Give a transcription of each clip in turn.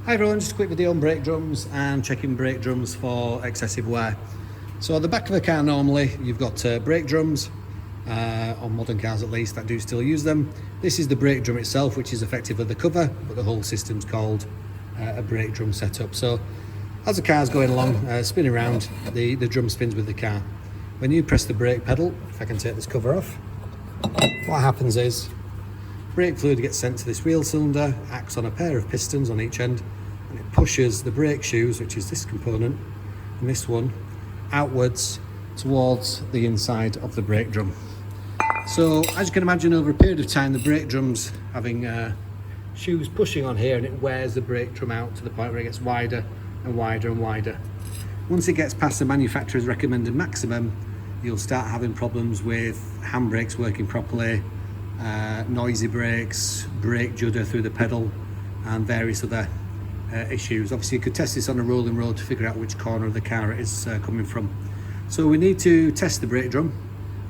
Hi everyone, just a quick video on brake drums and checking brake drums for excessive wear. So at the back of a car normally you've got brake drums, on modern cars at least that do still use them. This is the brake drum itself, which is effectively the cover, but the whole system's called a brake drum setup. So as the car's going along, spinning around, the drum spins with the car. When you press the brake pedal, if I can take this cover off, what happens is brake fluid gets sent to this wheel cylinder, acts on a pair of pistons on each end, and it pushes the brake shoes, which is this component, and this one, outwards towards the inside of the brake drum. So as you can imagine, over a period of time, the brake drum's having shoes pushing on here, and it wears the brake drum out to the point where it gets wider and wider and wider. Once it gets past the manufacturer's recommended maximum, you'll start having problems with handbrakes working properly, noisy brakes, brake judder through the pedal, and various other issues. Obviously you could test this on a rolling road to figure out which corner of the car it is coming from. So we need to test the brake drum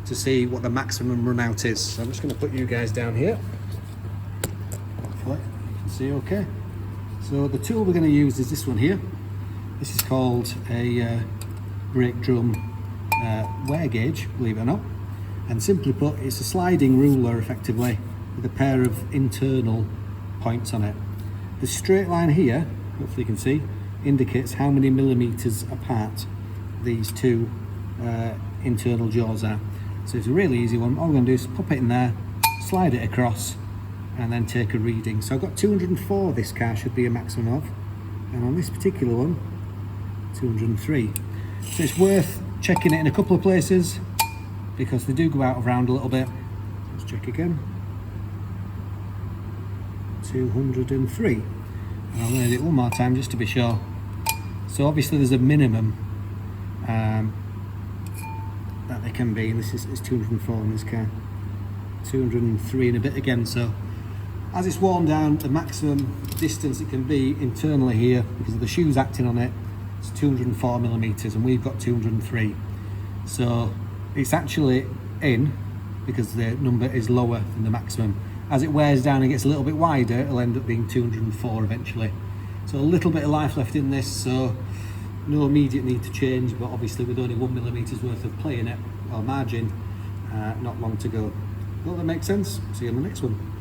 to see what the maximum run out is. So I'm just going to put you guys down here. Hopefully you can see okay. So the tool we're going to use is this one here. This is called a brake drum wear gauge, believe it or not. And simply put, it's a sliding ruler effectively with a pair of internal points on it. The straight line here, hopefully you can see, indicates how many millimeters apart these two internal jaws are. So it's a really easy one. All we're going to do is pop it in there, slide it across, and then take a reading. So I've got 204 this car should be a maximum of, and on this particular one, 203. So it's worth checking it in a couple of places, because they do go out of round a little bit. Let's check again. 203. And I'm going to do it one more time just to be sure. So obviously there's a minimum that they can be, and this is 204 in this car. 203 and a bit again. So as it's worn down, the maximum distance it can be internally here, because of the shoes acting on it, it's 204 millimeters, and we've got 203. So it's actually in because the number is lower than the maximum. As it wears down and gets a little bit wider, it'll end up being 204 eventually. So a little bit of life left in this, so no immediate need to change, but obviously with only 1 millimeters worth of play in it, or margin, not long to go. Hope that makes sense. See you on the next one.